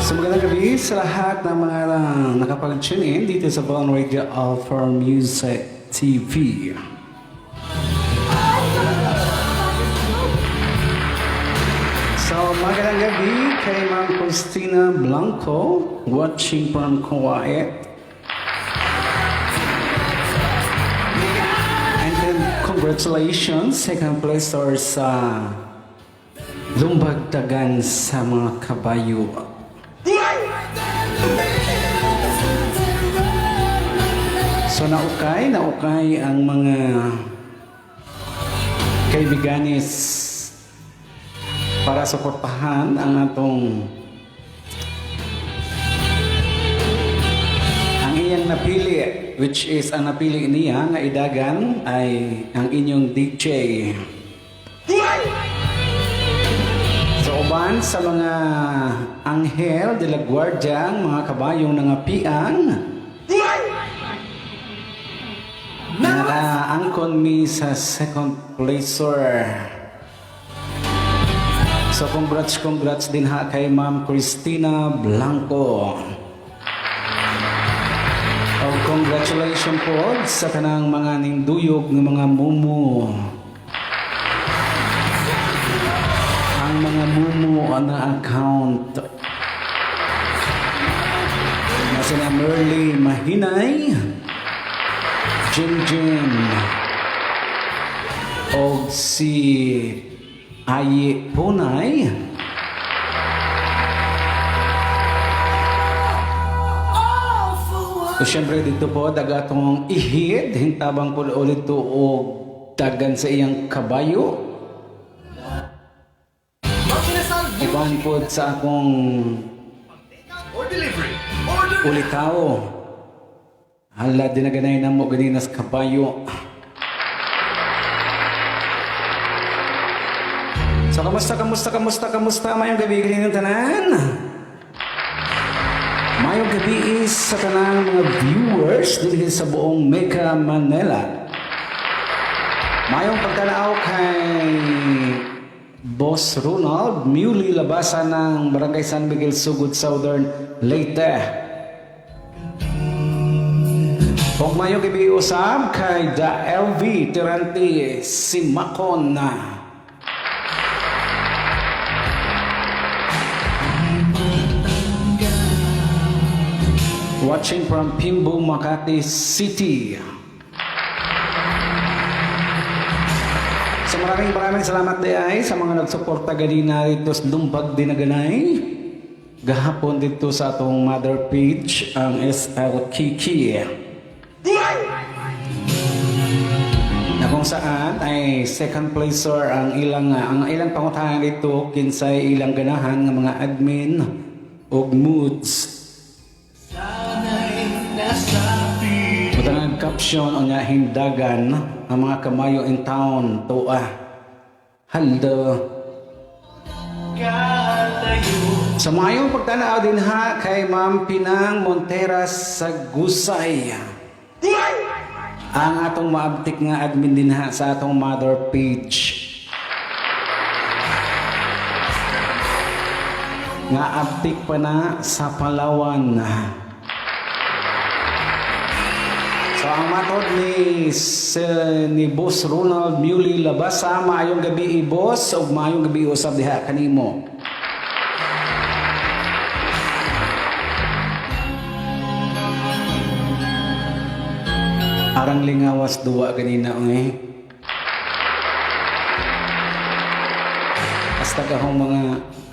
So magandang gabi sa lahat ng mga nakapag-tune in dito sa Bone Radio Alpha Music TV. So magandang gabi kay Ma'am Christina Blanco, watching from Kuwait. And then congratulations, second placer sa lumbagtagan sa mga kabayo. So naukay ang mga kaibiganis para suportahan ang iyang napili, which is ang napili niya nga idagan ay ang inyong DJ. So uban sa mga anghel de la guardia, mga kabayong nangapiang nakaangkon mi sa second placer. So congrats din ha kay Ma'am Christina Blanco. Oh, congratulations po sa kanang mga ninduyog ng mga mumu. Ang mga mumu na account na sina Merly Mahinay, Jim o si Ayi Punay, so syempre dito po dagatong ihid hintabang po ulit to o dagan sa iyang kabayo. Iban po sa akong ulitaw. Hala, dinaganay na mo ganinas kabayo. So, kamusta? Mayong gabi ganinang tanan. Mayong gabi is sa tanang mga viewers dito sa buong Mega Manila. Mayong pagtanaaw kay Boss Ronald, Muley Labasa ng Barangay San Miguel, Sugod, Southern Leyte. Huwag mayong ibiusap kay Da LV Tirante Simakon na. Watching from Pimbo, Makati City. So maraming salamat ay sa mga nagsuporta ganina dito sa Lumbag Dinaganay. Gahapon dito sa atong mother page, ang SL Kiki. Na kung saan ay second placer ang ilang pangutahan dito kinsay ilang ganahan ng mga admin og moods. Matang caption o nga hindagan ang mga kamayo in town toa haldo. Sa mayong pagtanaw din ha kay Ma'am Pinang Monteras sa Gusay. Ang atong maabtik nga admin din ha sa atong mother page. Nga abtik pa na sa Palawan. So ang matod ni Boss Ronald Muley Labasa, maayong gabi boss o maayong gabi usab diha kanimo. Arang lingawas duwa ganina eh.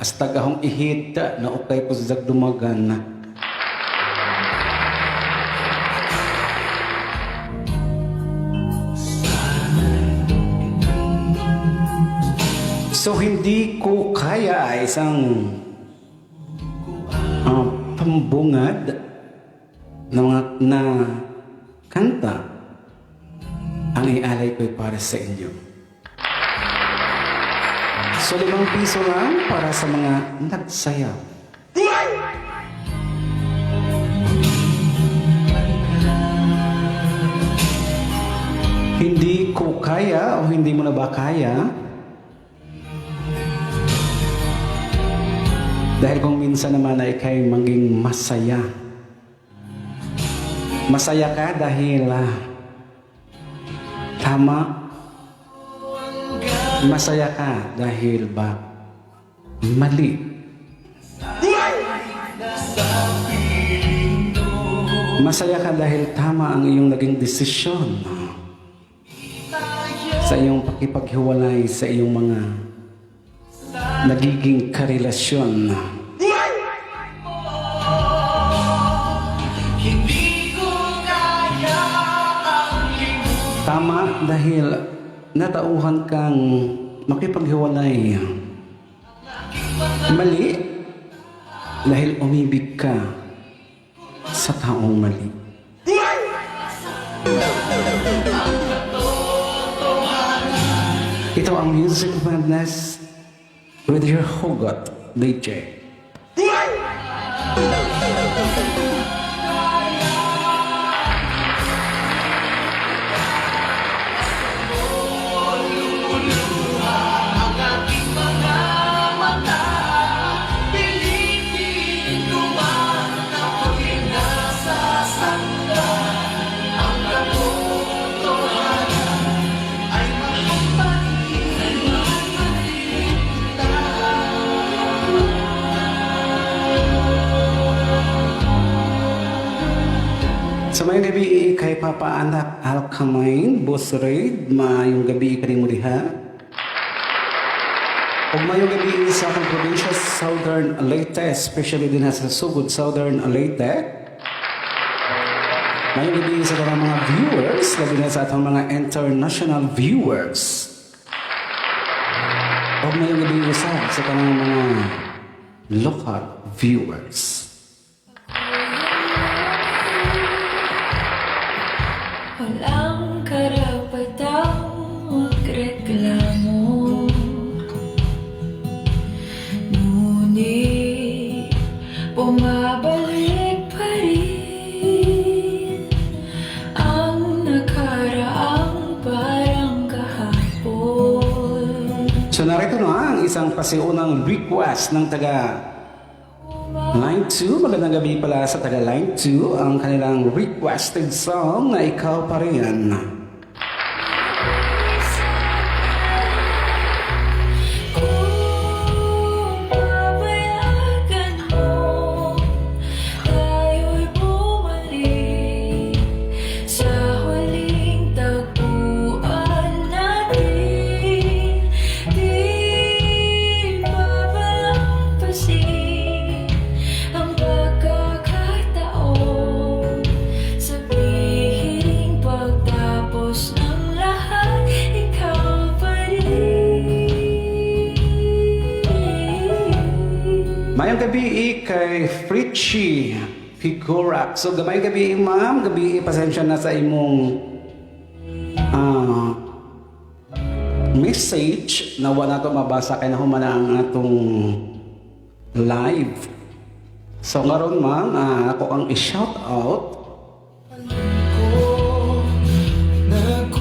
Astagahong ihit na ukay po sa dumagan na. So hindi ko kaya isang pambungad na kanta ang ialay ko'y para sa inyo. So 5 piso lang para sa mga nagsayaw. Hindi ko kaya o hindi mo na ba kaya Dahil kung minsan naman ay ikay maging masaya. Masaya ka dahil tama. Masaya ka dahil ba mali. Masaya ka dahil tama ang iyong naging desisyon sa iyong pakipaghiwalay sa iyong mga nagiging karelasyon. Tama dahil natauhan kang makipaghiwalay. Mali dahil umibig ka sa taong mali. Ito ang Music Madness with your Hugot DJ. Sa mayong gabi kay Papa Anak Alcamain, Boss Raid, mayong gabi ka rin mo diha. O mayong gabi sa akong probinsya, Southern Leyte, especially din sa Sugod, Southern Leyte. Mayong gabi sa mga viewers, labi na sa atong mga international viewers. O mayong gabi sa kanang mga local viewers. Walang karapatang magreklamo, ngunit bumabalik pa rin ang nakaraang parang kahapon. So narito na ang isang pasiunang request ng taga Line 2, magandang gabi pala sa taga Line 2, ang kanilang requested song na Ikaw Pa Rin. Kung papayagan mo, tayo'y bumalik sa huling tagpuan natin. Di babalampasin ang pagkakataon, sabihin pagtapos ng lahat, ikaw pa rin. Mayang gabi kay Fritchie Figurak. So gamay gabi ma'am, gabi pasensya na sa imong message na wala to mabasa kay nahuman na ang atong live. So ngaron ma'am, ako ang i-shout out.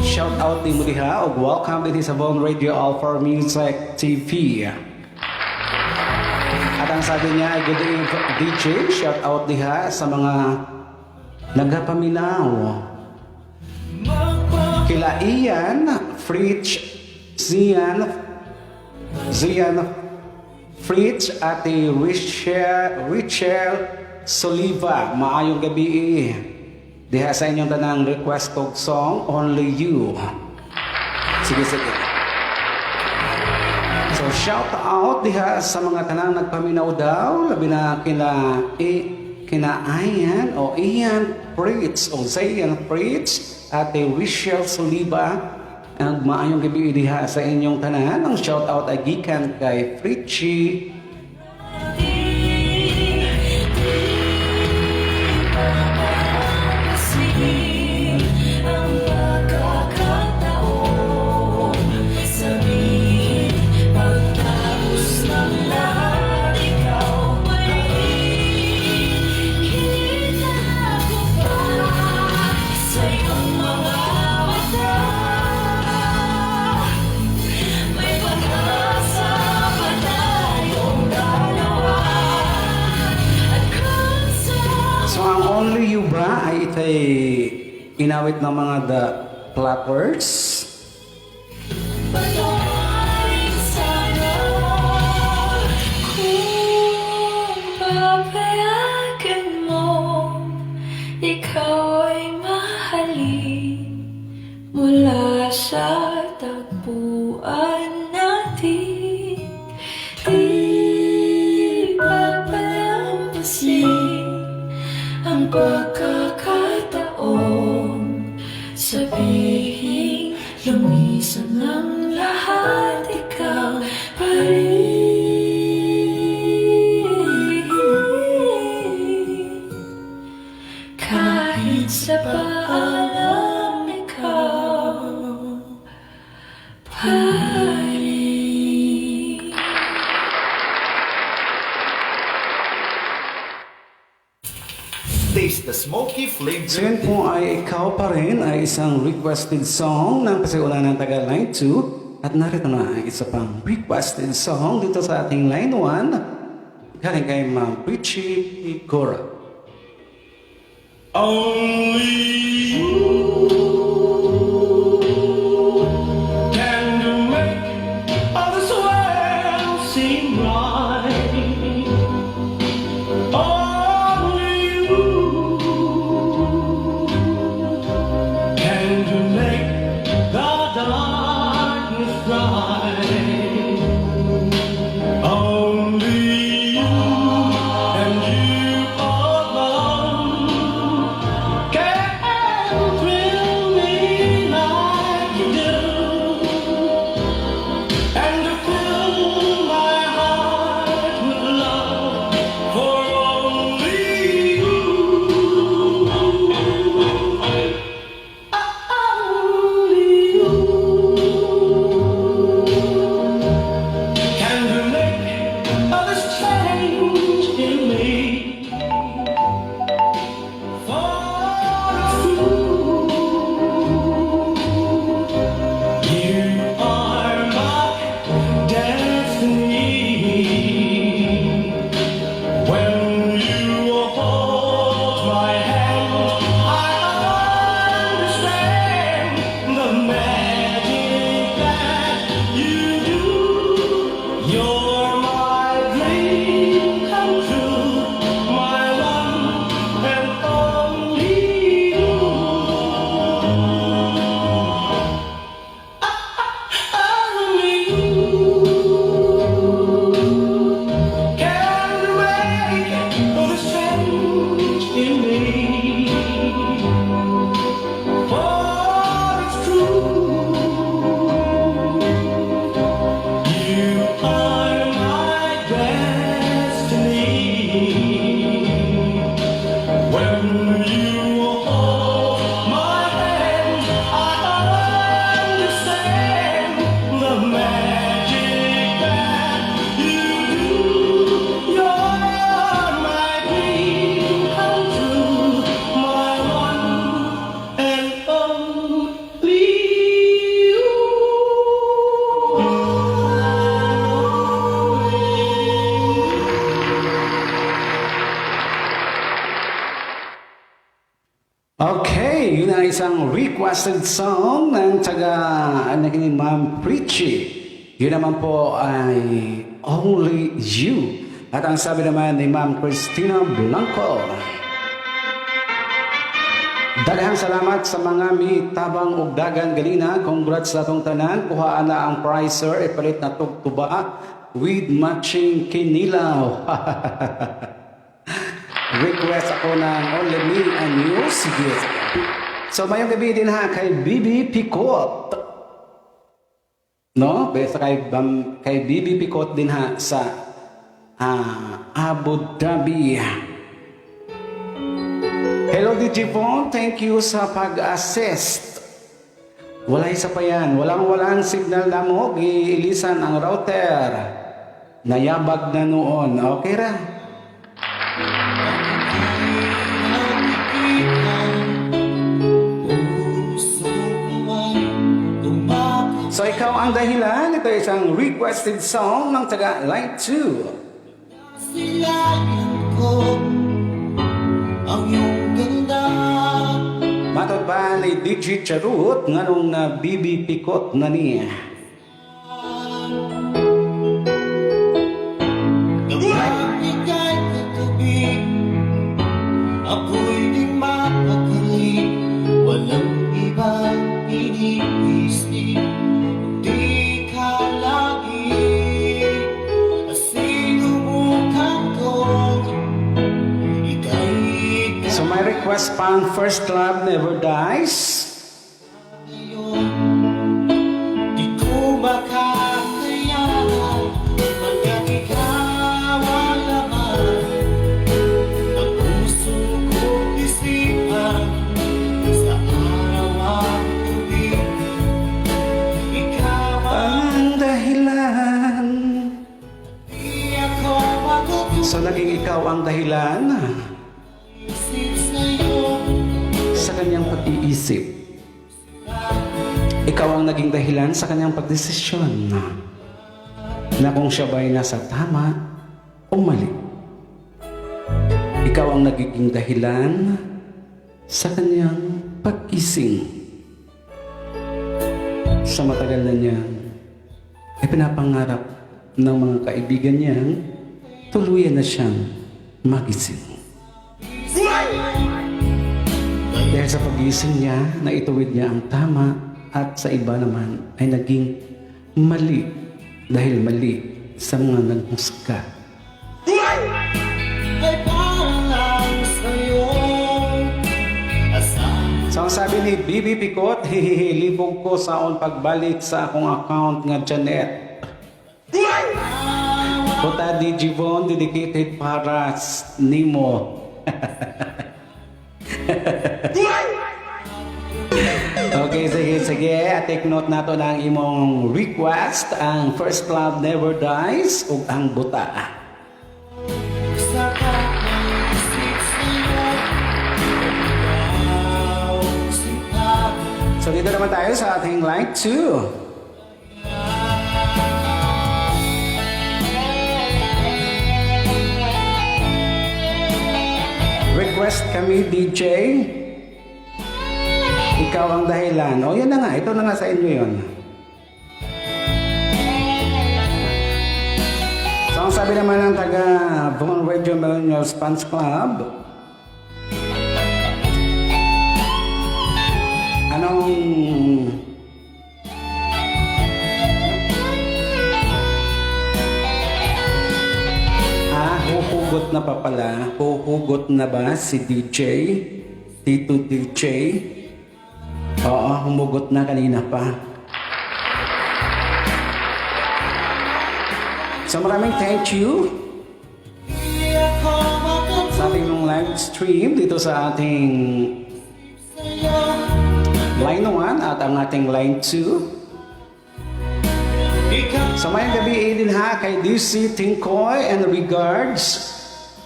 Shout out din mo diha o welcome din sa Bone Radio All for Music TV. At ang sabi niya ay good evening DJ, shout out diha sa mga nagapaminaw. Kila Ian, Fritz, Zian, Fritz, Ate Richel Soliva, maayong gabi diha sa inyong tanang request of song, Only You. Sige. So shout out diha sa mga tanang nagpaminaw daw, labi na kina Ian o Ian Fritz o Zian Fritz, Ate Richel Soliva. Ang maayong gabi diha sa inyong tanan. Ang shout out ay gikan kay Fritchie. Ang pagkakataon, sabihin pagtapos ng lahat, ikaw pa rin. Kita ko pa sa iyong mga mata. May pag-asa pa tayo. You ba ay itay inawit ng mga The Platters? Panoorin sana kung papayagan mo, ikaw ay mahalin mula sa tagpuan natin. Di papalampasin ang pagkakataon, sabihin lumisan ng lahat, ikaw pa rin. Kahit sa paalam, ikaw pa rin. Taste the smoky flavor. So yun po ay Ikaw Pa Rin ay isang requested song ng pasiulan ng taga Line 2. At narito na ang isa pang requested song dito sa ating Line 1. Galing kay Ma'am Richie Igora. Only you can make all this world seem right. Only you can make the darkness bright. Only you and you alone can thrill me like you do, and to fill my heart with love for only you. Only you can make all this change in me. You are my destiny. When you hold my hand, I understand the magic that you do. You're my dream come true, my one and only you. Only you can make all this change in me. For it's true, you are my destiny. When you hold my hand, I understand the magic that you do. You're my dream come true, my one and only you. Okay, yun ang isang requested song ng taga ni Ma'am Richie. Yun naman po ay Only You. At ang sabi naman ni Ma'am Christina Blanco. Daghang salamat sa mga mitabang ug dagan galina. Congrats sa atong tanan. Kuhaan na ang prizer ipalit na tugtuba with matching kinilaw. Request ako ng Only Me and You. Sige. So mayong gabi din ha kay Bibi Picot. No? Basta kay Bibi Picot din ha sa Abu Dhabi. Hello DJ Phone, thank you sa pag-assist. Wala isa pa yan. Walang signal na mo. Giilisan ang router. Nayabag na noon. Okay ra? So ikaw ang dahilan. Ito ay isang requested song ng taga Line 2. Silayan ko ang iyong ganda. DJ Charut nganong na Bibi Pikot na niya. Kapag ika'y katabi, ako'y di mapakali. Walang ibang iniisip, di ka lagi. Sinumukan ko, ika'y So my request pang First Love Never Dies. ngayon. Di ko makakayanan pagkat ikaw ang laman ng puso kong isipan. Sa araw at gabi, ikaw ang Ang dahilan. di ako matutunan. So naging ikaw ang dahilan Isip sa'yo, sa kanyang pag-iisip. Ikaw ang naging dahilan sa kanyang pagdesisyon na kung siya ba'y nasa tama o mali. Ikaw ang nagiging dahilan sa kanyang pag-ising. Sa matagal na niyang ipinapangarap ng mga kaibigan niyang tuluyan na siyang magising. Dahil sa pag-ising niya, naituwid niya ang tama at sa iba naman ay naging mali dahil mali sa mga naghusga. ay parang lang sa'yo. Asahan So ang sabi ni Bibi Pikot, libog ko saon pagbalik sa akong account nga Janet. Puta di Jivon, dedicated para nimo. Okay, sige. Take note nato ng imong request. Ang First Love Never Dies ug ang buta. sa kakaisip sa'yo, ikaw sinta. So dito naman tayo sa ating line 2. Request kami, DJ. Ikaw ang dahilan. O, yan na nga. Ito na nga sa inyo yun. So, ang sabi naman ng taga Von Radio Millennials Fans Club, anong huhugot na pa pala? Huhugot na ba si DJ? Tito DJ? Oo, humugot na kanina pa. So maraming thank you Di ako sa ating nung live stream dito sa ating sa'yo, line 1 at ang ating line 2. ikaw So may gabi din ha kay DC Tingkoy and regards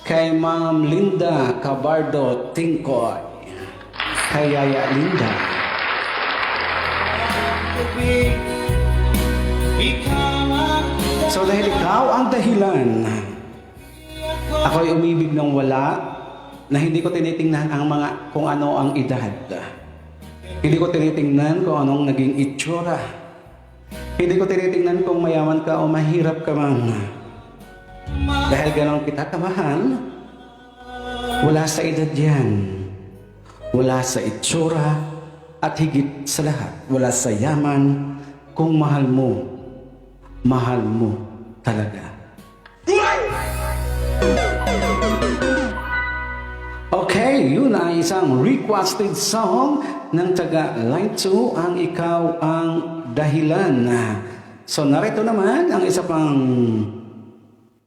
kay Ma'am Linda Cabardo Tingkoy. Kay Yaya Linda. gabi, ikaw ang So dahil ikaw ang dahilan, ako'y umibig ng wala na hindi ko tinitingnan ang mga kung ano ang edad. Hindi ko tinitingnan kung anong naging itsura. Hindi ko tinitingnan kung mayaman ka o mahirap ka man. Dahil ganon kita kamahal, wala sa edad yan. Wala sa itsura at higit sa lahat, wala sa yaman kung mahal mo talaga. Okay, yun ay isang requested song ng taga Line 2, ang Ikaw ang Dahilan. So narito naman ang isa pang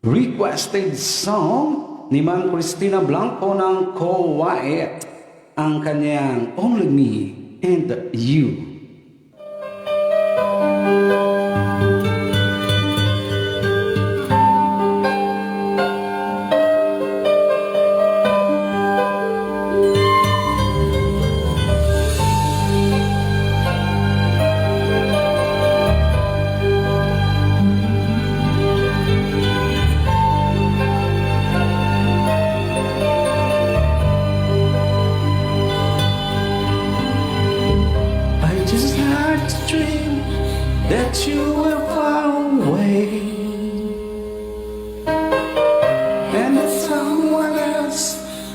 requested song ni Ma'am Cristina Blanco ng Kuwait, ang kanyang Only Me and You.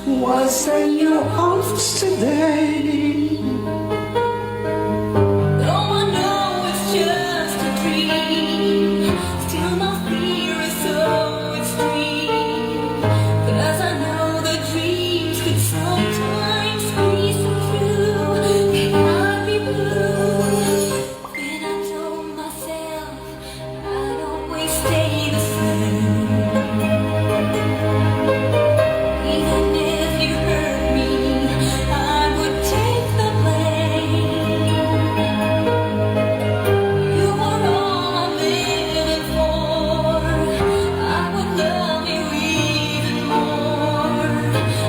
was in your arms today. Though I know it's just a dream, still my fear is so extreme. 'Cause I know that dreams could sometimes be so true. It might be blue. Then I told myself I'd always stay the same. Even if you hurt me, I would take the blame. You were all I'm living for. I would love you even more.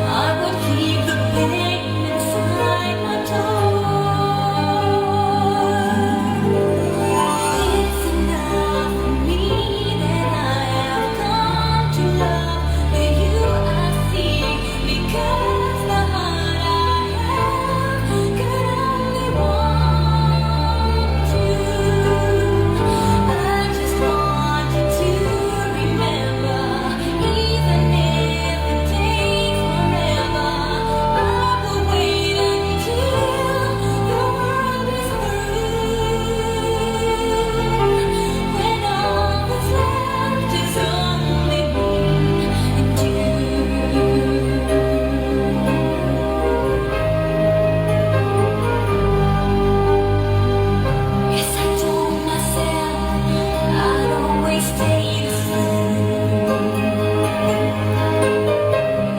I would keep the pain inside my door. It's enough for me that I have come to love the you I see, because the heart I have could only want you. I just want you to remember, even if it takes forever, I will wait until the world is through. When all that's left is only me and you. Yes, I told myself I'd always stay the same.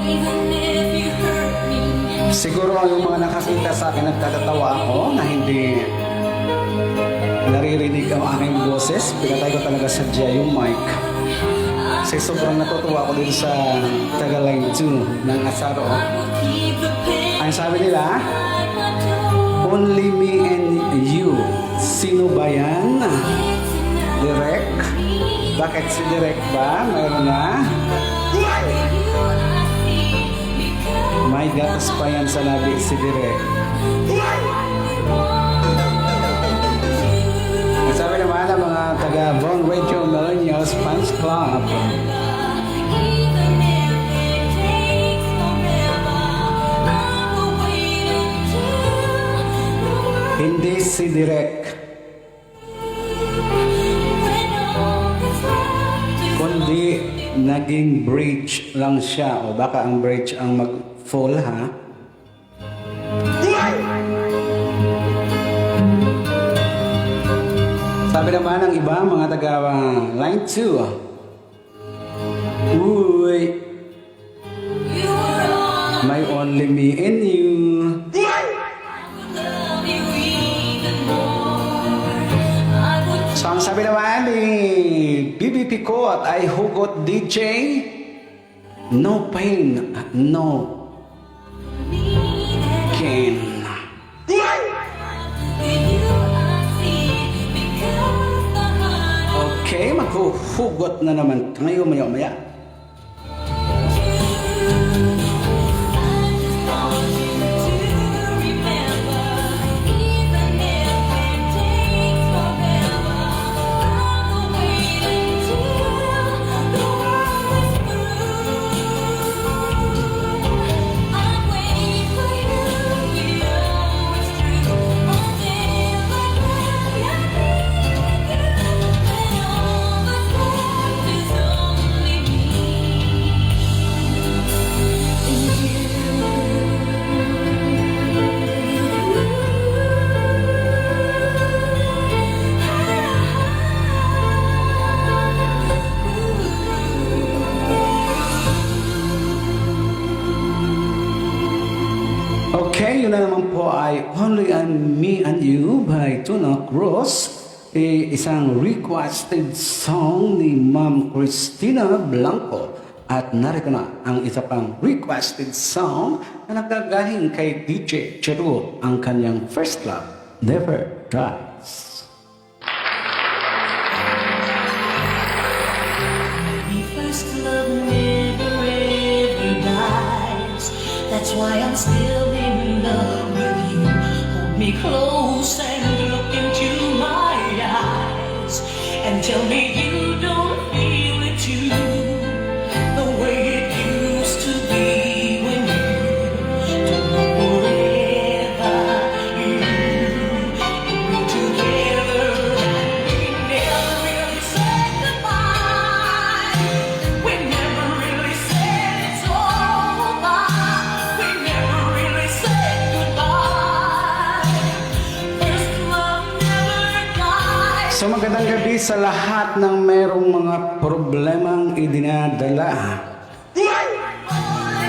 Even if you hurt me. Siguro yung mga nakakita sa akin nagtatatawa ako na hindi naririnig ang aking boses. Pinatay ko talaga sadya yung mic. Kasi sobrang natutuwa ako dito sa Tagalog 2 ng Asaro. Ang sabi nila, only me and you. Sino ba yan? Direk? Bakit si Direk ba? Mayroon na? May gatas pa yan sa labi si Direk. Ang sabi naman ng mga taga Von Radio Millennials Fans Club, hindi si Direk, kundi naging bridge lang siya. O baka ang bridge ang mag-fall, ha? Sabi naman ng iba, mga taga Line 2, uy, may only me and you. So ang sabi naman ni BBP ko at I Hugot DJ, no pain, no gain. Okay, maghuhugot na naman tayo maya-maya. Okay, yun na naman po ay Only Me and You by Tuna Cruz. Isang requested song ni Ma'am Cristina Blanco. At narito na ang isa pang requested song na nagagaling kay DJ Cheru, ang kanyang First Love, Never Dies. First love never ever dies. That's why I'm still in love with you. Hold me close and look into my eyes and tell me you don't feel it too, the way it used to be when you So magandang gabi sa lahat ng merong mga problemang idinadala.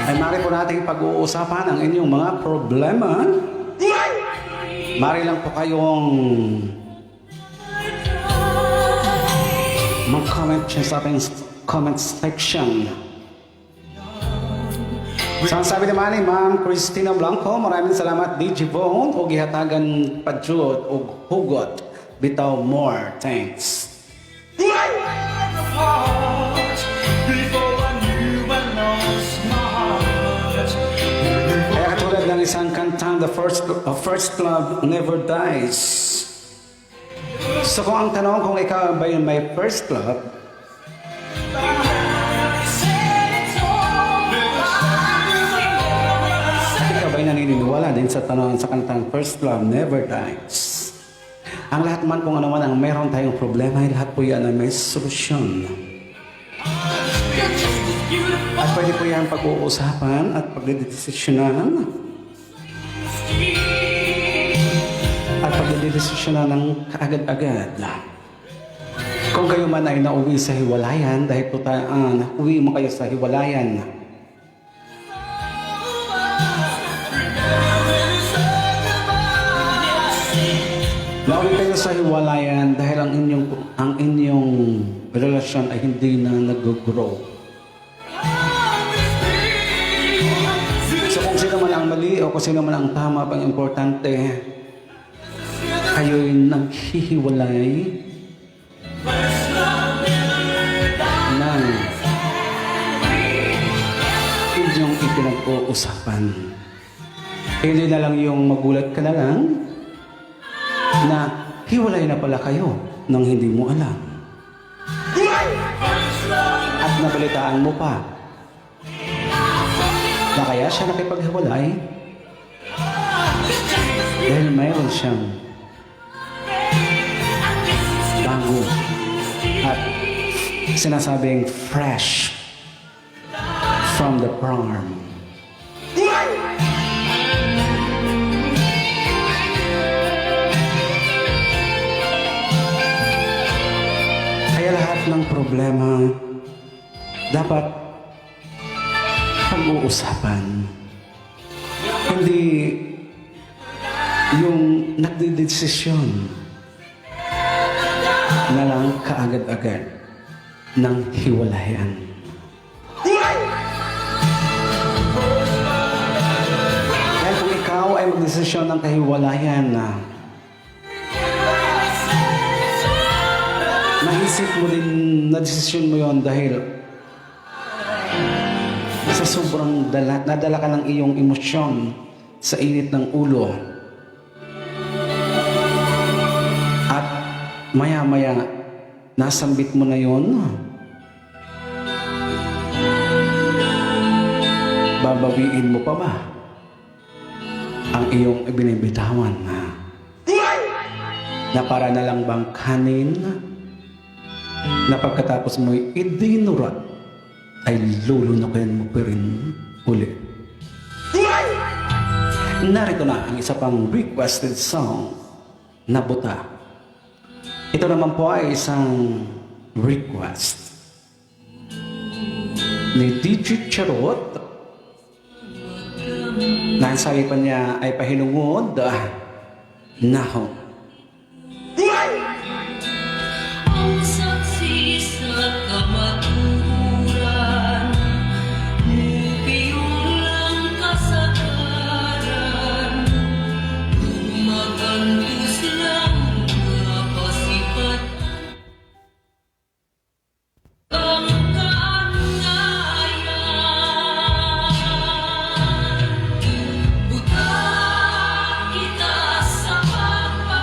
Ay mari po natin pag-uusapan ang inyong mga problema. Mari lang po kayong mag-comment dyan sa ating comment section. So ang sabi naman ni Ma'am Christina Blanco, maraming salamat DJ Bone o gihatagan padjud o hugot. Bitaw more, thanks. Kaya katulad ng isang kantang, the first love never dies. So kung ang tanong kung ikaw ba yung may first love, ikaw ba'y naniniwala din sa tanong sa kantang first love never dies? Ang lahat man kung ano man ang meron tayong problema, ay lahat po yan ay may solusyon. At pwede po yan pag-uusapan at pagdidesisyonan. At pagdidesisyonan ng kaagad-agad. Kung kayo man ay nauwi sa hiwalayan, dahil po nauwi mo kayo sa hiwalayan, nauwi kayo sa hiwalayan dahil ang inyong relasyon ay hindi na nag-grow. So kung sino man ang mali o kung sino man ang tama, ang importante, kayo'y naghihiwalay ng inyong ipinag-uusapan. Hindi na lang yung magulat ka na lang na hiwalay na pala kayo nang hindi mo alam. At nabalitaan mo pa na kaya siya nakipaghiwalay dahil mayroon siyang bago at sinasabing fresh from the farm. Kaya lahat ng problema dapat pag-uusapan. Hindi yung nagdidesisyon na lang kaagad-agad ng hiwalayan. Dahil kung ikaw ay magdesisyon ng kahiwalayan na naisip mo din na desisyon mo yon dahil sa sobrang nadala ka ng iyong emosyon sa init ng ulo at maya-maya nasambit mo na yon, babawiin mo pa ba ang iyong ibinibitawan na para na lang bang kanin na pagkatapos mo'y idinurat ay lulunukin mo pa rin uli. Narito na ang isa pang requested song na Buta. Ito naman po ay isang request ni DJ Charot na ang sabi pa niya ay pahinungod naho. Ang saksi sa kamaturan, mupiyong lang kasagaran, magandus lang kapasipat ang kaangayan. Buta kita sa pagpapalagay.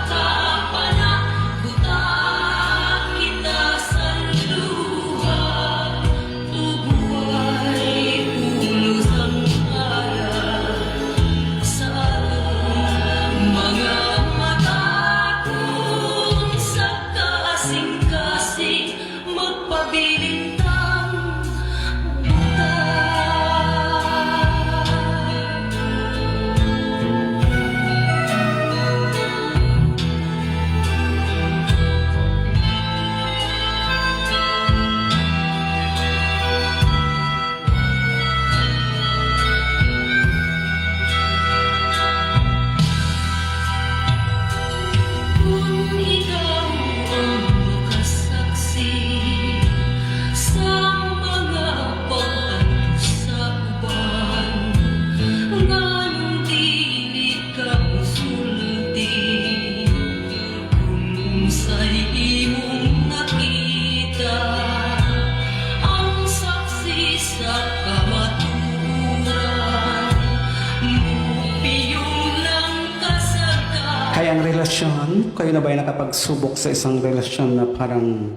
Kaya ang relasyon, kayo na ba'y nakapagsubok sa isang relasyon na parang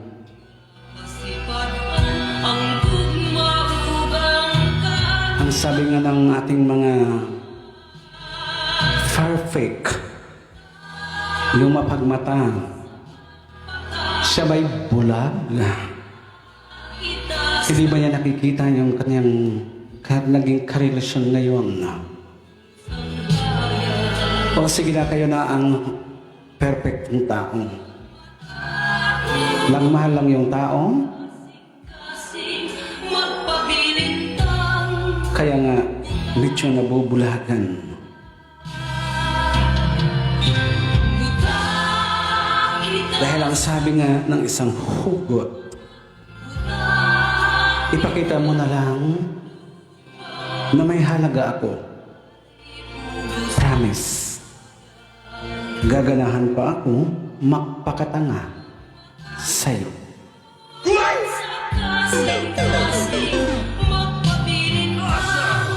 Ang gumagubang ang sabi nga ng ating mga perfect, lumapagmata, siya ba'y bulag? Hindi ba niya nakikita yung kanyang naging karelasyon ngayon? O sige na, kayo na ang perfectong tao. Mahal lang yung tao, magpabilintang kaya nga medyo nabubulagan. Dahil ang sabi nga ng isang hugot, ipakita mo na lang na may halaga ako. Promise. Gaganahan pa ako magpakatanga sa'yo. kasing-kasing magpabilintang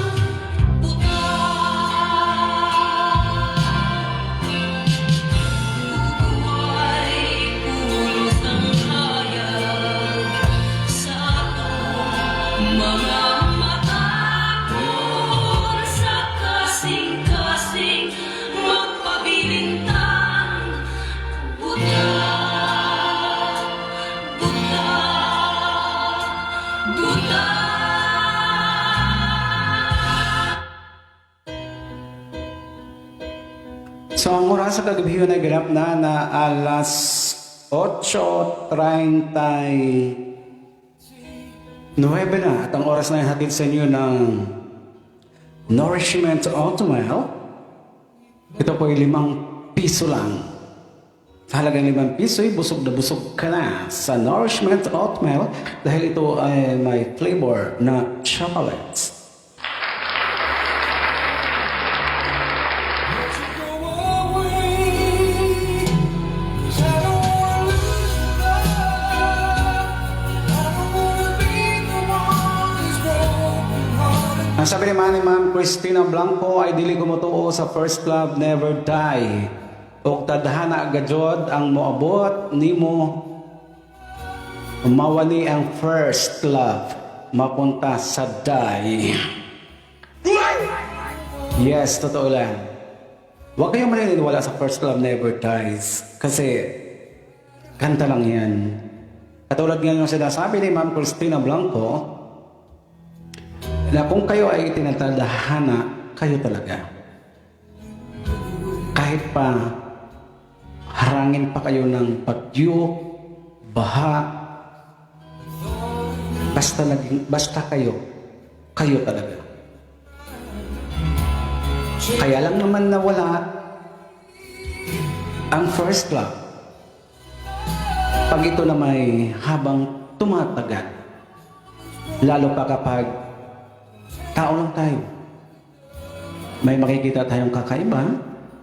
buhay pulos ng hayag sa atong mga mata sa kasing-kasing magpabilintang buta. So ang oras sa kagabihan ay ganap na alas 8:39 na at ang oras na ihatid sa inyo ng Nourishment Oatmeal. Ito po ay 5 piso lang. Sa halagang 5 piso ay busog na busog ka na sa Nourishment Oatmeal dahil ito ay may flavor na chocolate. Ang sabi naman ni Ma'am Christina Blanco ay dili gumutuo sa first love never die. O tadhana agajod ang moabot nimo mawani ang first love mapunta sa die. Yes, totoo lang. Huwag kayong maniniwala sa first love never dies kasi kanta lang yan. Katulad nga yung sinasabi ni Ma'am Christina Blanco na kung kayo ay tinatadhana, kayo talaga. Kahit pa harangin pa kayo ng bagyo, baha, basta kayo talaga. Kaya lang naman nawala ang first love. Pag ito na may habang tumatagal, lalo pa kapag tao lang tayo. May makikita tayong kakaiba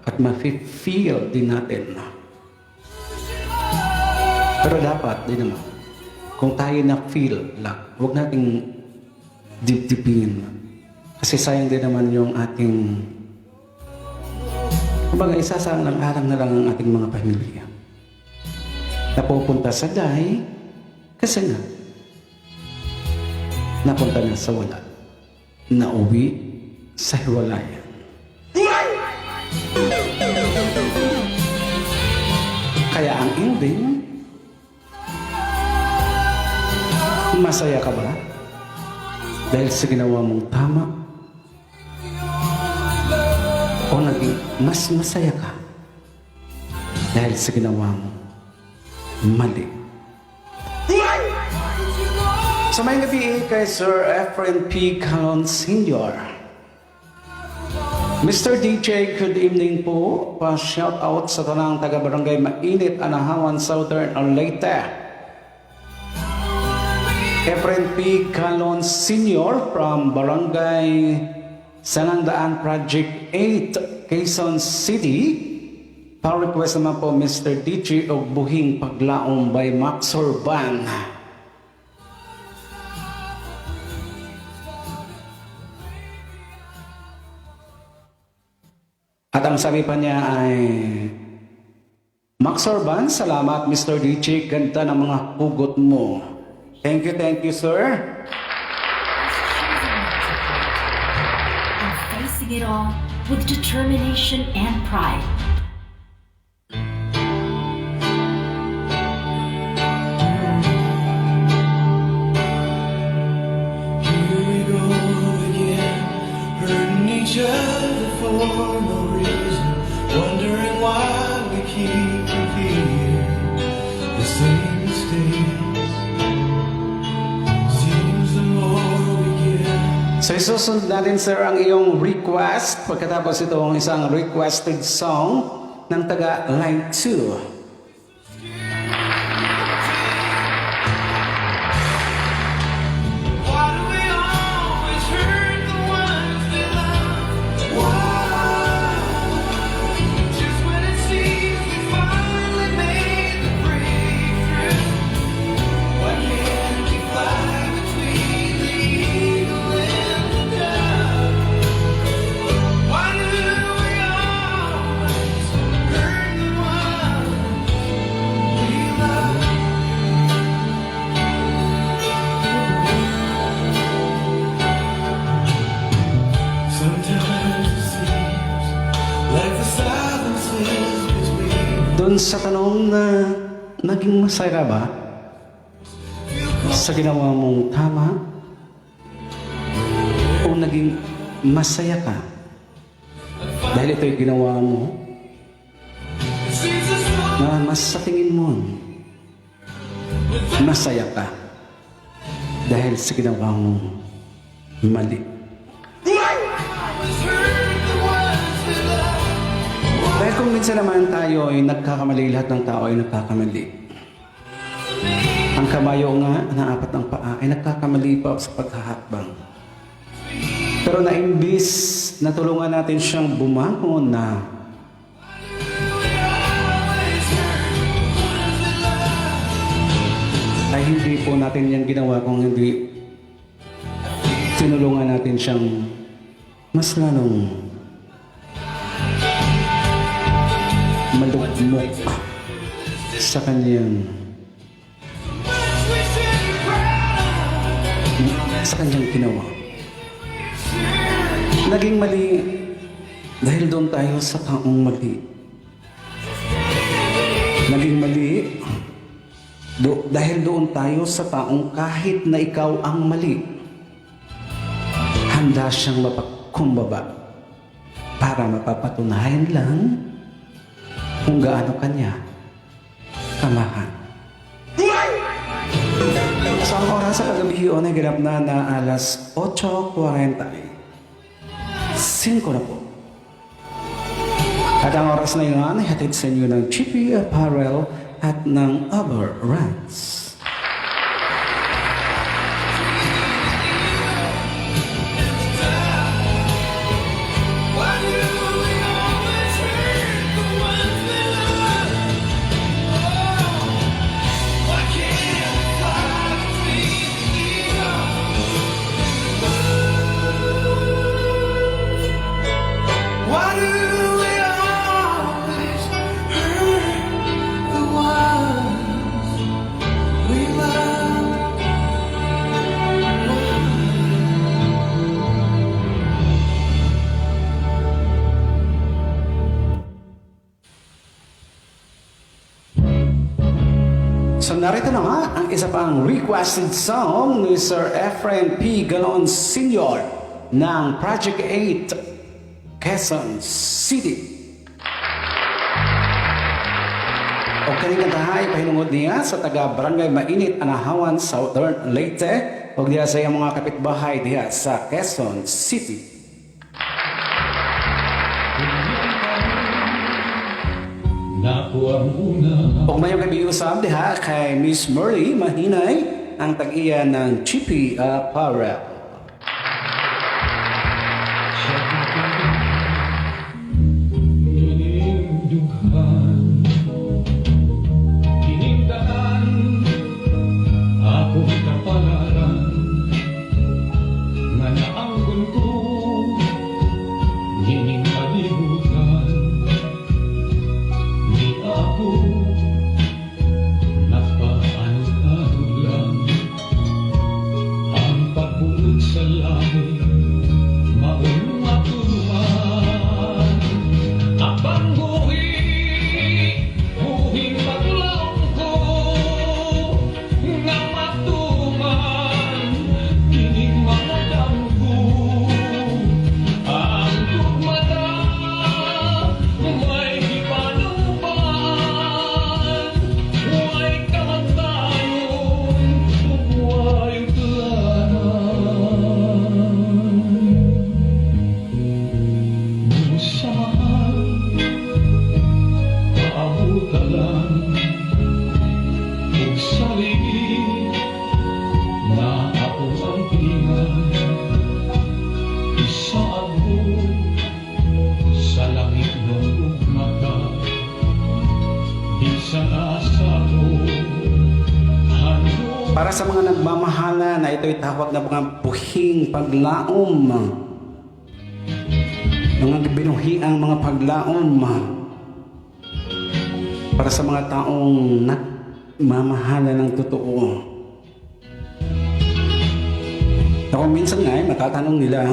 at ma-feel din natin. Pero dapat din naman, kung tayo na-feel lang, huwag nating dip-dipin. Kasi sayang din naman yung ating, kumbaga isasang lang arang na lang ang ating mga pamilya. Napupunta sa dahi, kasi nga, napunta na sa wala. Nauwi sa hiwalayan. Kaya ang ending, masaya ka ba? Dahil sa ginawa mong tama? O naging mas masaya ka? Dahil sa ginawa mong mali? Sa may gabi kay Sir Efren P. Calon Sr. Mr. DJ, good evening po. Pa-shout out sa tanang taga-barangay Mainit, Anahawan, Southern Leyte. Efren P. Calon Sr. from Barangay Sanandaan Project 8, Quezon City. Pa-request naman po Mr. DJ o Buhing Paglaong by Max Urban. At ang sabi pa niya ay Max Orban, salamat Mr. DJ. Ganda ng mga hugot mo. Thank you, sir. And facing it all with determination and pride. Here we go again, hurting each other for no reason, wondering why we keep repeating the same mistakes. Seems the more we give. So isusunod natin sir ang iyong request pagkatapos itong isang requested song ng taga Line 2. Why do we always hurt the ones we love? Why? Just when it seems we finally made the breakthrough, why can't we fly between the eagle and the dove? Why do we always hurt the ones we love? Sometimes it seems like the silences between Doon sa tanong na naging masaya ka ba sa ginawa mong tama o naging masaya ka dahil ito'y ginawa mo seems as though na mas sa tingin mo masaya ka dahil sa ginawa mong mali. always hurt the ones we love. Dahil kung minsan naman tayo ay nagkakamali, lahat ng tao ay nagkakamali. Ang kabayo nga na apat ng paa ay nagkakamali pa sa paghahakbang. Pero naimbis na tulungan natin siyang bumangon na ay hindi po natin yan ginawa kung hindi tinulungan natin siyang mas lalong malugmok sa kanyang ginawa. Naging mali dahil doon tayo sa taong mali. Naging mali dahil doon tayo sa taong kahit na ikaw ang mali, handa siyang mapagkumbaba para mapapatunayan lang kung gaano kanya kamahal. So ang oras sa kagabihion ay ganap na alas 8:40. 5 na po. At ang oras na yun ay hatid sa inyo ng Chippy Apparel at ng Aber Rants. Why do we always hurt the ones we love? Oh, why can't we fly between the eagles? Why do we always hurt the ones we love? So narito na nga ang isa pang requested song ni Sir Efren P. Galon Sr. ng Project 8 Quezon City. O kaning kantahay pahinungod niya sa taga Barangay Mainit, Anahawan, Southern Leyte, o diya sa iyang mga kapitbahay diya sa Quezon City. O mayong kabiusap diha kay Miss Murray Mahinay ang tag-iya ng Chippy Apparel. Akong kapalaran nga naanggon ko gining kalibutan di ako Para sa mga nagmamahala na ito'y tawag na mga buhing paglaom. Mga binuhiang mga paglaom. Para sa mga taong nagmamahala ng totoo. Ako minsan nga matatanong nila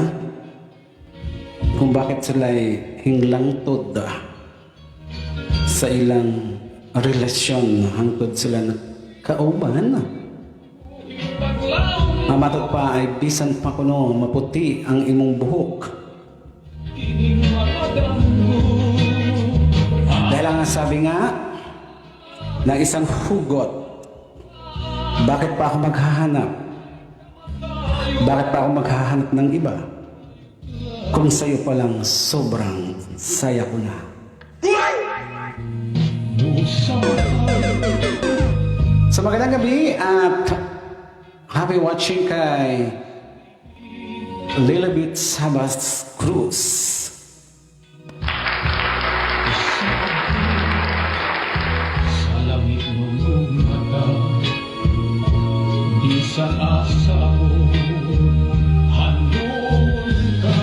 kung bakit sila hinglangtod sa ilang relasyon hangtod sila kauban. Mamatod pa ay bisan pa kuno maputi ang imong buhok. Dahil ang sabi nga ng isang hugot, bakit pa ako maghahanap? Bakit pa ako maghahanap ng iba? Kung sa'yo pa lang sobrang saya ko na. So magandang gabi at happy watching kay Lilibit Sabas Cruz. Sa langit ng mata, di sa asa ko, handol ka.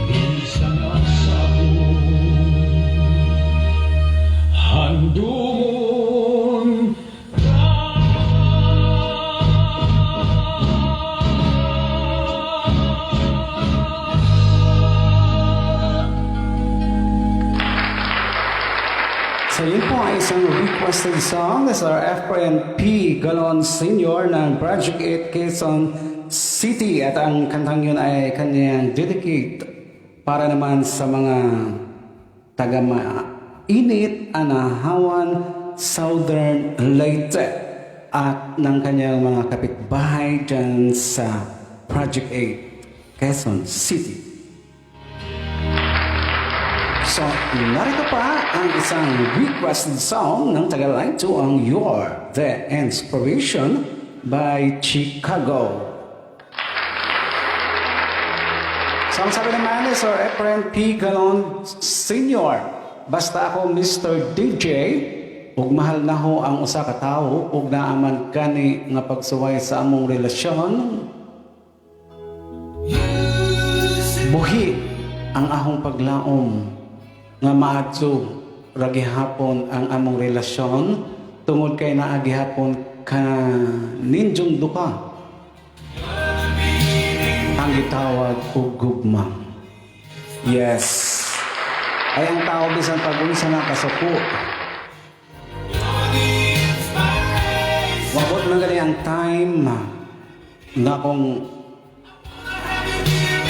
Di sa asa ko, handol ka. So yun po ay isang requested song. This is our F. P. Galon Sr. ng Project 8 Quezon City. At ang kantang yun ay kanyang dedicate para naman sa mga taga-mainit, Anahawan, Southern Leyte at ng kanyang mga kapitbahay dyan sa Project 8 Quezon City. So, narito pa ang isang requested song ng Tagalito, ang You're the Inspiration by Chicago. So, ang sabi naman ni Sir Efren P. Galon Sr., basta ako Mr. DJ, ug mahal na ho ang usa ka tawo, ug naaman kani nga pagsuway sa among relasyon. Buhi ang ahong paglaom nga maadto ra gihapon ang among relasyon tungod kay naa gihapon ka ninjong duka ang gitawag og gugma. Yes, ay ang tao bisan pag-unsa na kasuko, wabot man gani ang time na kung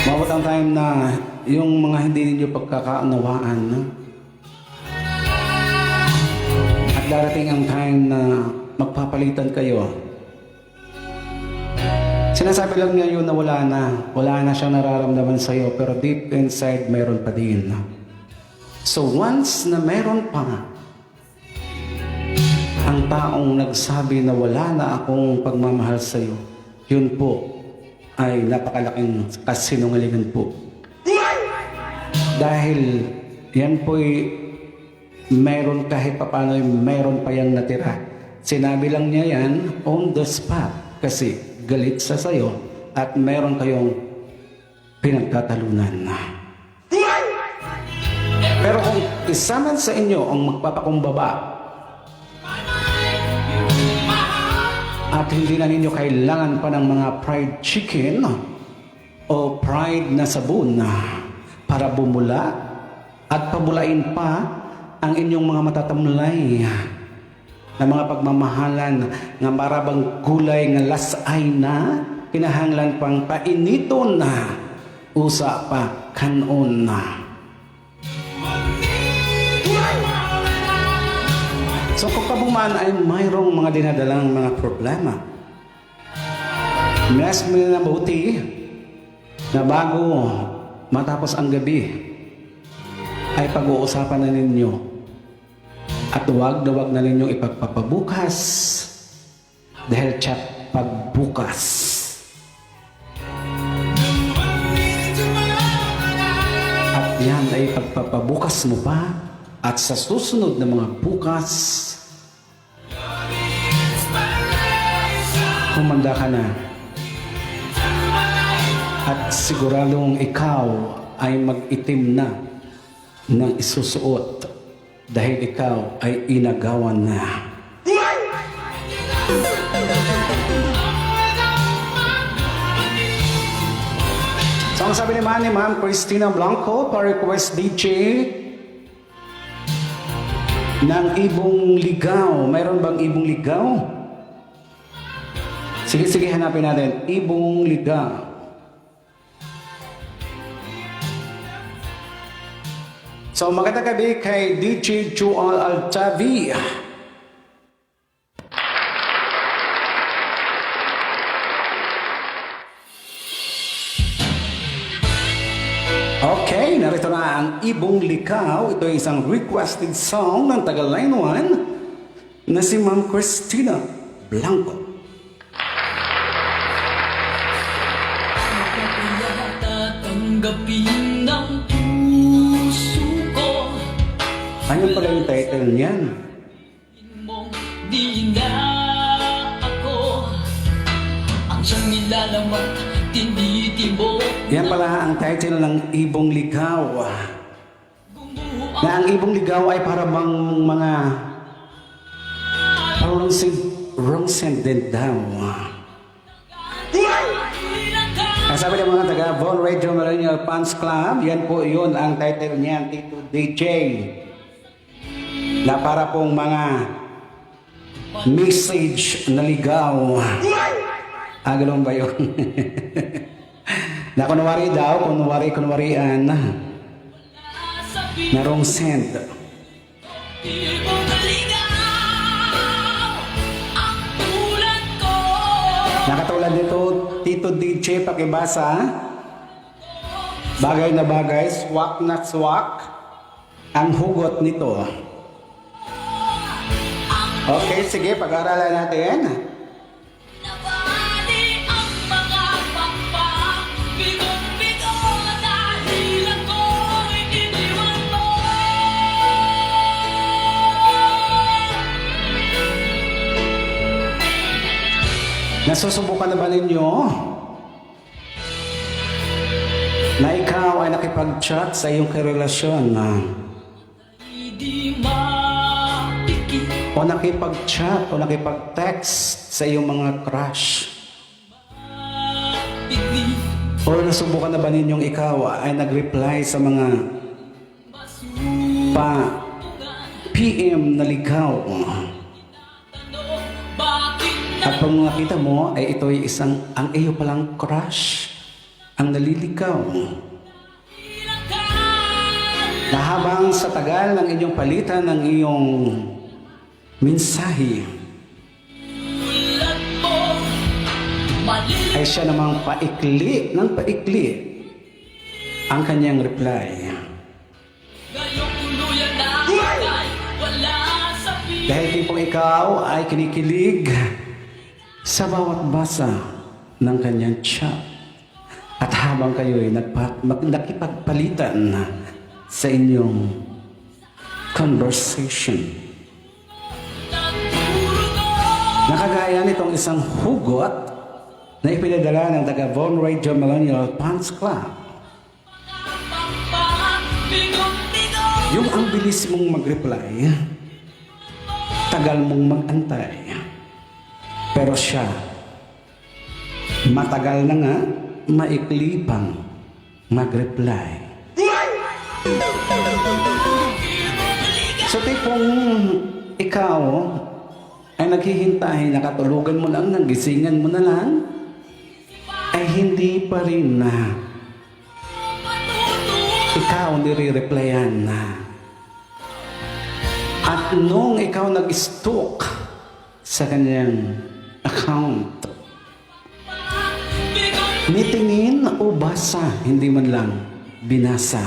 mabot ang time na yung mga hindi ninyo pagkakaunawaan at darating ang time na magpapalitan kayo. Sinasabi lang niya yun na wala na siyang nararamdaman sa'yo, pero deep inside mayroon pa din. So once na mayroon pa ang taong nagsabi na wala na akong pagmamahal sa'yo, yun po ay napakalaking kasinungalingan po. Dahil yan po'y meron kahit papano, meron pa yang natira. Sinabi lang niya yan on the spot kasi galit sa sayo at meron kayong pinagtatalunan. Pero kung isa man sa inyo ang magpapakumbaba at hindi na ninyo kailangan pa ng mga fried chicken o fried na sabon para bumula at pabulain pa ang inyong mga matatamlay na mga pagmamahalan nga marabang gulay nga lasay na kinahanglan pang painiton na usa pa kanon na. So kung kabuman ay mayroong mga dinadalang mga problema, mas na mabuti na bago matapos ang gabi ay pag-uusapan na ninyo At huwag na huwag na ninyong ipagpapabukas dahil chat pagbukas. At yan ay pagpapabukas mo pa at sa susunod na mga bukas, humanda ka na. At siguradong ikaw ay mag-itim na ng isusuot dahil ikaw ay inagawan na. So ang sabi naman ni Ma'am Christina Blanco, pa-request DJ ng Ibong Ligaw. Mayroon bang Ibong Ligaw? Sige, hanapin natin. Ibong Ligaw. So magandang gabi kay DJ Joel Altavi. Okay, narito na ang Ibong Likaw. Ito ay isang requested song ng taga Line 1 na si Ma'am Christina Blanco. Tatanggapin ng puso ko. Ano pala yung title niyan? Mong di na ako ang siyang nilalamat, tinitibok. Yan pala ang title ng Ibong Ligaw. Na ang Ibong Ligaw ay para bang mga wrong sentence daw. Ang sabi ng mga taga Von Radio Millennial Fans Club, yan po yun ang title niyan, Tito DJ. Na para pong mga message na ligaw. Ganun ba yun? Na kunwari daw, kunwarian na wrong send. Nakatulad nito, Tito DJ, pakibasa. Bagay na bagay, swak na swak ang hugot nito. Okay, sige, pag-aaralan natin. Nabali ang mga papa, bigo-bigo dahil ako'y iniwan mo. Nasusubukan na ba ninyo na ikaw ay nakipag-chat sa iyong karelasyon Di mapikit o nakipag-chat o nakipag-text sa iyong mga crush? bigli O nasubukan na ba ninyong ikaw ay nag-reply sa mga PM na ligaw? bakit At pag nakita mo ay ito ay ang iyo palang crush ang naliligaw. Na habang sa tagal ng inyong palitan ng iyong mensahe, ulat mo mali ay siya namang paikli ang kanyang reply. ngayong tuluyan na ay wala sa piling. Dahil tipong ikaw ay kinikilig sa bawat basa ng kanyang chat. At habang kayo ay nakipagpalitan sa inyong conversation, nakagaya nitong isang hugot na ipinadala ng taga Von Radio Millennial Fans Club. Yung ang bilis mong mag-reply, tagal mong mag-antay. Pero siya, matagal na nga, maikli pang mag-reply. So tipong ikaw ay naghihintay, nakatulugan mo lang, nagisingan mo na lang, ay hindi pa rin na ikaw nire-replyan na. At nung ikaw nag-stalk sa kanyang account, nitingin o basa, hindi man lang binasa.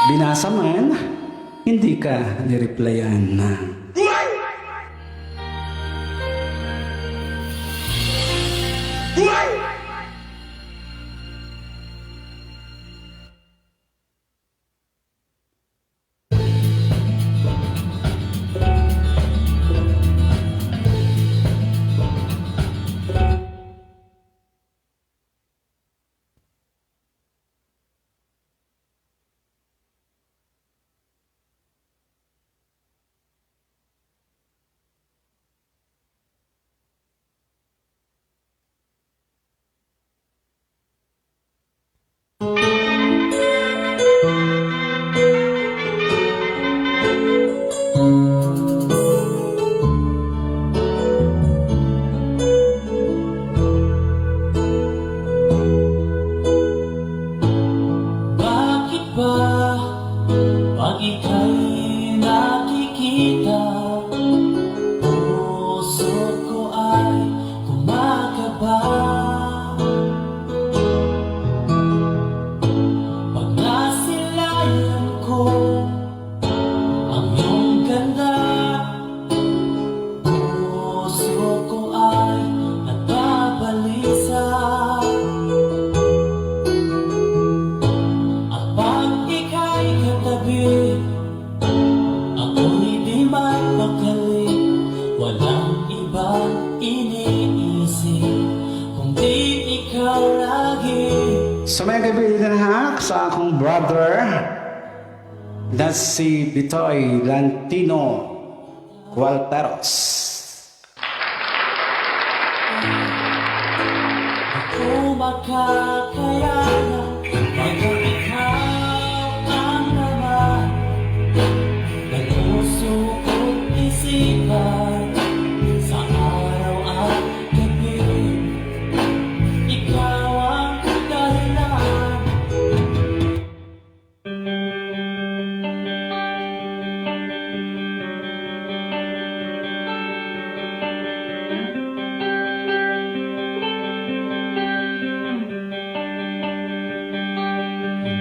Binasa man, hindi ka nireplyan na. Bakit ba pag ika'y nakikita, puso ko ay kumakaba? Pag nasilayan ko ang iyong ganda, puso ko ay nagbabalisa. At pag ika'y katabi, ako'y di mapakali. Walang ibang iniisip kundi ikaw lagi. So may kaibigan ha sa akong brother na si Bitoy Lantino Walteros. Ako makakayanan pag ikaw ang naman ng puso ko't isipan. Sa araw at gabi, ikaw ang dahilan.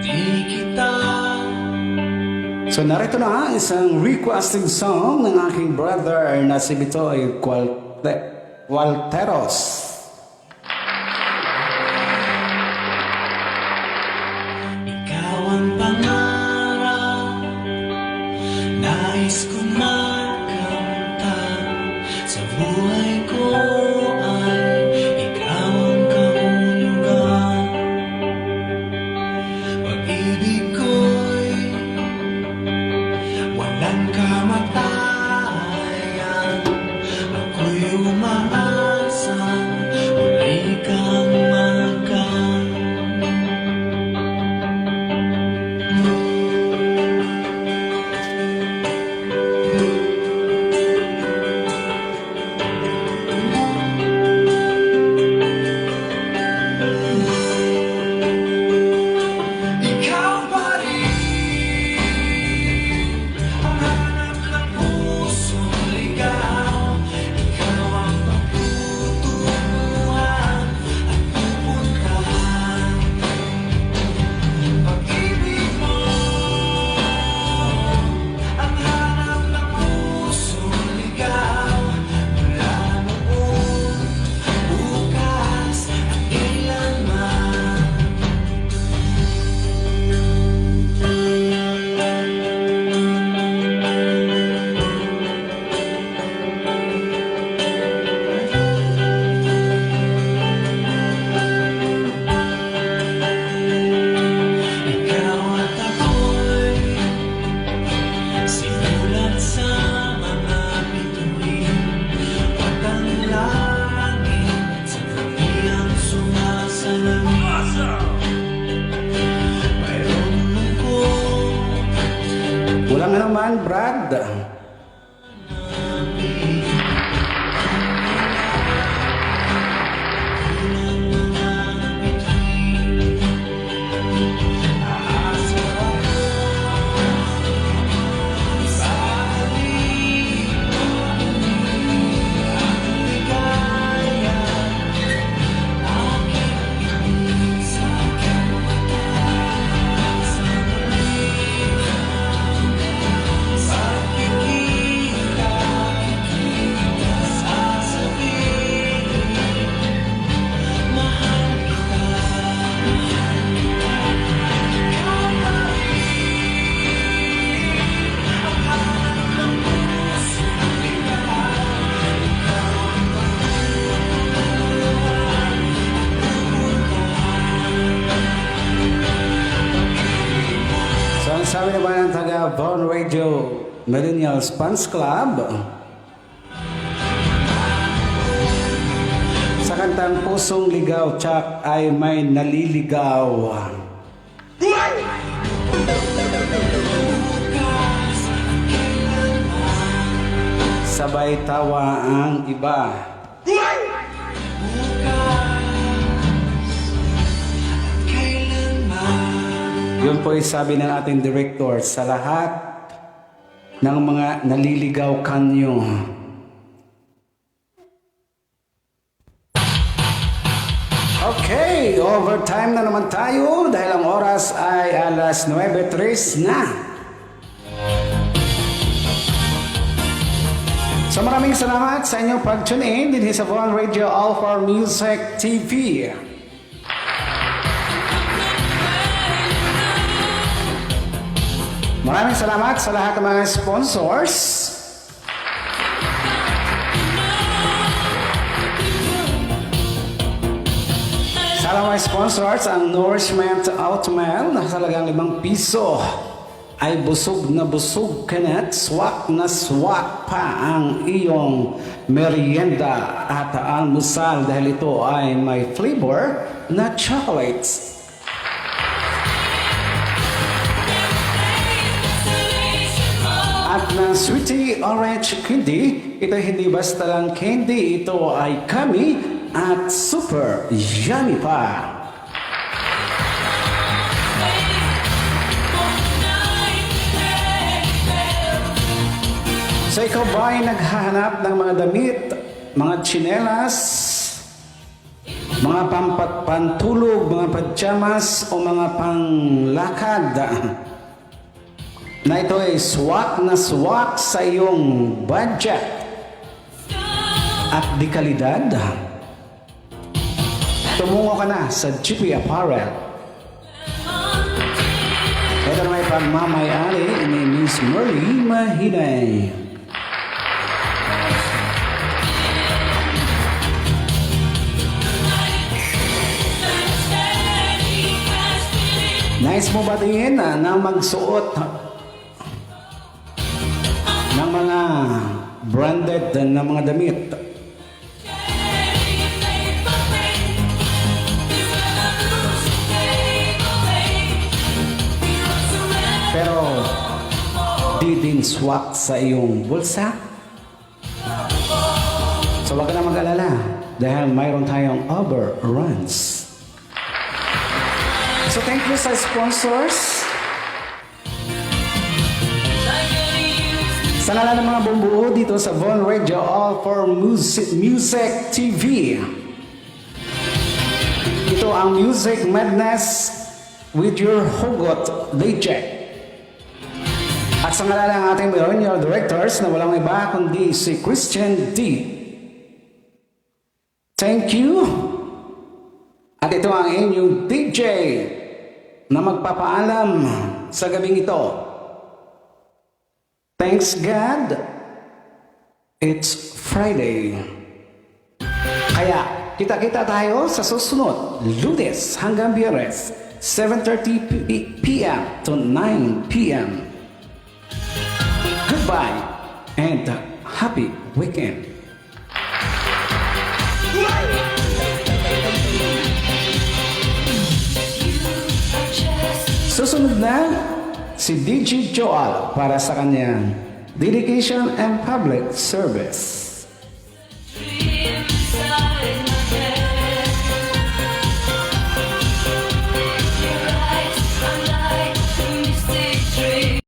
Di kita So narito na ang isang requested song ng aking brother na si Bitoy Walteros. Ikaw ang pangarap, nais ko makamtan. Sa buhay ko ay ikaw ang kahulugan. Pag-ibig ko'y walang kamatayan. Ako'y umaasang muli kang makan. Ikaw pa rin ang hanap ng pusong ligaw. Ikaw ang pagtutunguhan at pupuntahan. Pag-ibig mo ang hanap ng pusong ligaw. Mula noon, bukas at kailanman. Ikaw at ako'y sinulat sa mga bituin. At ang langit sa gabi ang sumasalamin. Mayroong lungkot, Walang naman, Brad. sa Von Radio Millennials Fans Club. Sa kantang Pusong Ligaw, Chuck ay may naliligaw. Sabay tawa ang iba. Yun po ay sabi ng ating director sa lahat ng mga naliligaw kanyo. Okay, overtime na naman tayo dahil ang oras ay alas 9:03 na. So maraming salamat sa inyong pag-tune in din sa Von Radio All for Music TV. Maraming salamat sa lahat ng mga sponsors. Sa mga sponsors, ang Nourishment Oatmeal na halagang 5 piso ay busog na busog ka na at swak pa ang iyong merienda at almusal dahil ito ay may flavor na chocolates. At ng Sweetie Orange Candy, ito hindi basta lang candy, ito ay kami at super yummy pa. So ikaw ba ay naghahanap ng mga damit, mga tsinelas, mga pantulog, mga pajamas o mga panglakad na ito ay swak na swak sa iyong budget at di kalidad? Tumungo ka na sa GP Apparel. Ito na may pagmamayari ni Miss Merly Mahinay. Nice mo ba din na magsuot ng mga branded na mga damit? Pero di din swak sa iyong bulsa? So wag ka na mag-alala dahil mayroon tayong overruns. So thank you sa sponsors. Sa ngalan ng mga bumbuo dito sa Von Radio All for Music TV. Ito ang Music Madness with your Hugot DJ. At sa ngalan ng ating millennial directors na walang iba kundi si Christian D. Thank you. At ito ang inyong DJ na magpapaalam sa gabing ito. Thanks God, it's Friday. Kaya kita-kita tayo sa susunod, Lunes hanggang Biyernes, 7:30 p.m. to 9 p.m. Goodbye and happy weekend. Susunod na si DJ Joel para sa kanyang Dedication and Public Service.